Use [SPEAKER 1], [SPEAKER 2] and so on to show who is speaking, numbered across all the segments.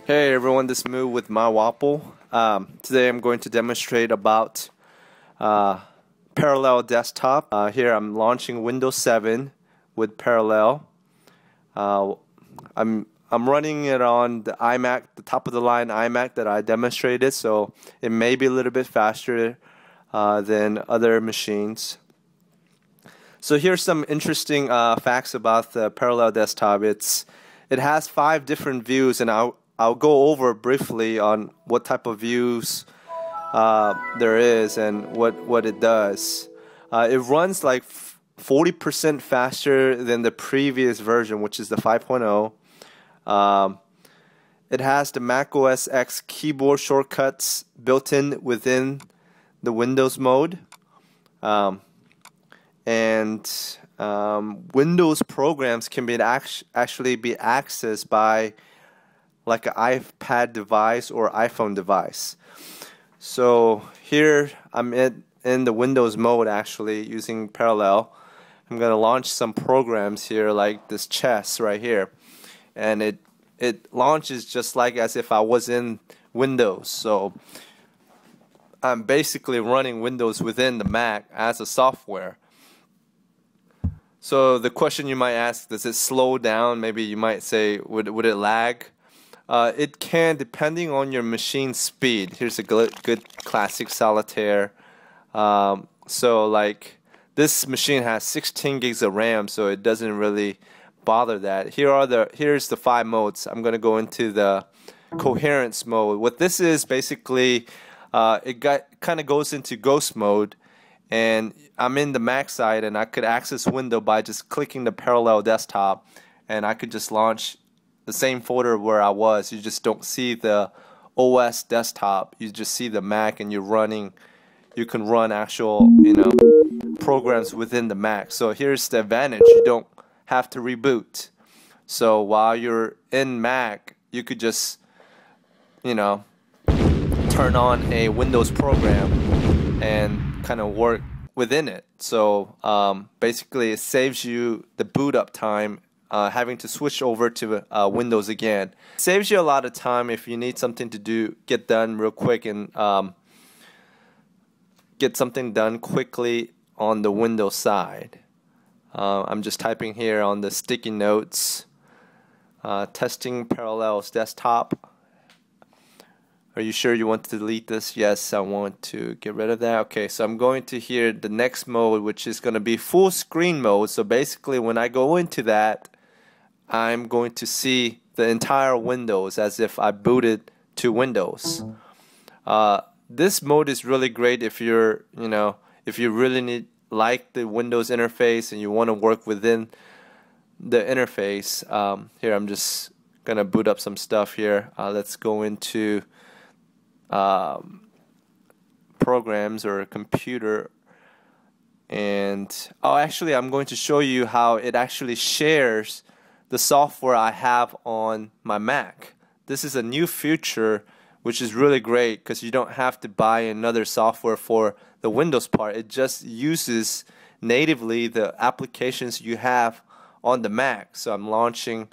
[SPEAKER 1] Hey everyone, this is Moo with Mywapple. Today I'm going to demonstrate about Parallel Desktop. Here I'm launching Windows 7 with Parallel. I'm running it on the iMac, the top of the line iMac that I demonstrated, so it may be a little bit faster than other machines. So here's some interesting facts about the Parallel Desktop. It has 5 different views, and I'll go over briefly on what type of views there is and what it does. It runs like 40% faster than the previous version, which is the 5.0. It has the Mac OS X keyboard shortcuts built in within the Windows mode. Windows programs can actually be accessed by like an iPad device or iPhone device. So here I'm in the Windows mode actually using Parallel. I'm going to launch some programs here like this chess right here. And it launches just like as if I was in Windows. So I'm basically running Windows within the Mac as a software. So the question you might ask, does it slow down? Maybe you might say, would it lag? It can, depending on your machine speed. Here's a good classic solitaire. So like this machine has 16 gigs of RAM, so it doesn't really bother that. Here's the 5 modes. I'm going to go into the coherence mode. What this is basically, it kind of goes into ghost mode, and I'm in the Mac side, and I could access Windows by just clicking the Parallel Desktop, and I could just launch the same folder where I was. You just don't see the OS desktop. You just see the Mac, and you can run actual, programs within the Mac. So here's the advantage. You don't have to reboot. So while you're in Mac, you could just, turn on a Windows program and kind of work within it. So basically it saves you the boot up time, having to switch over to Windows again. It saves you a lot of time if you need something to get done real quick, and get something done quickly on the Windows side. I'm just typing here on the sticky notes, testing Parallels Desktop. Are you sure you want to delete this? Yes, I want to get rid of that. Okay, so I'm going to here the next mode, which is going to be full screen mode. So basically when I go into that, I'm going to see the entire Windows as if I booted to Windows. This mode is really great if you're, if you really like the Windows interface and you want to work within the interface. Here I'm just gonna boot up some stuff here. Let's go into programs or computer, and actually I'm going to show you how it actually shares the software I have on my Mac. This is a new feature which is really great because you don't have to buy another software for the Windows part. It just uses natively the applications you have on the Mac. So I'm launching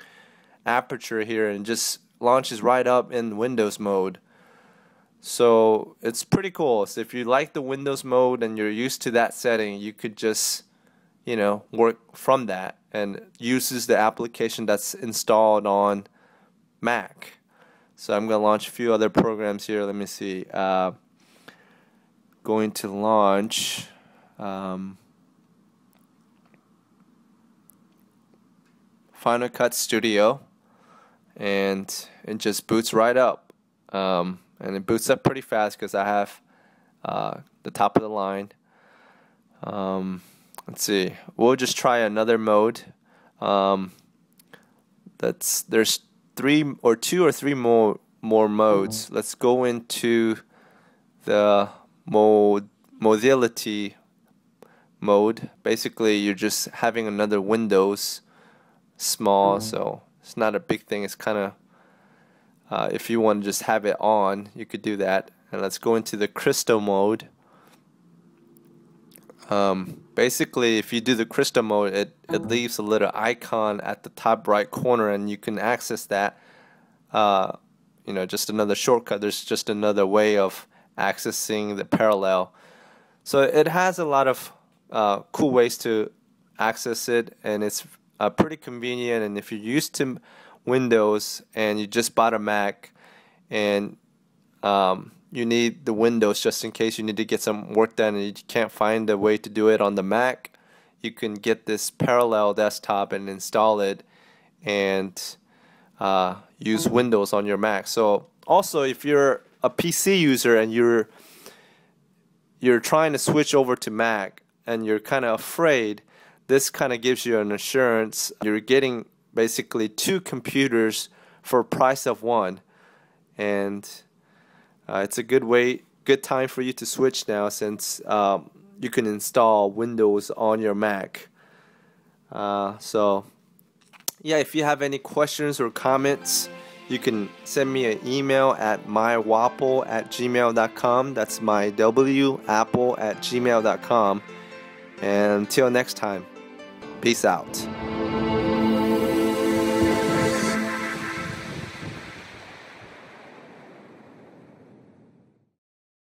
[SPEAKER 1] Aperture here, and just launches right up in Windows mode. So it's pretty cool. So if you like the Windows mode and you're used to that setting, you could just work from that, and uses the application that's installed on Mac. So I'm going to launch a few other programs here. Let me see. Going to launch Final Cut Studio, and it just boots right up. And it boots up pretty fast because I have the top of the line. Let's see. We'll just try another mode. There's 2 or 3 more modes. Let's go into the modality mode. Basically, you're just having another Windows small, so it's not a big thing. It's kind of if you want to just have it on, you could do that. And let's go into the crystal mode. Basically, if you do the crystal mode, it leaves a little icon at the top right corner, and you can access that just another shortcut. There's just another way of accessing the parallel. So it has a lot of cool ways to access it, and it's pretty convenient. And if you're used to Windows and you just bought a Mac and you need the Windows just in case you need to get some work done and you can't find a way to do it on the Mac, you can get this parallel desktop and install it and use Windows on your Mac. So also, if you're a PC user and you're trying to switch over to Mac and you're kind of afraid, this kind of gives you an assurance. You're getting basically 2 computers for a price of 1, and it's a good time for you to switch now, since you can install Windows on your Mac. So yeah, if you have any questions or comments, you can send me an email at mywapple@gmail.com. That's mywapple@gmail.com. And until next time, peace out.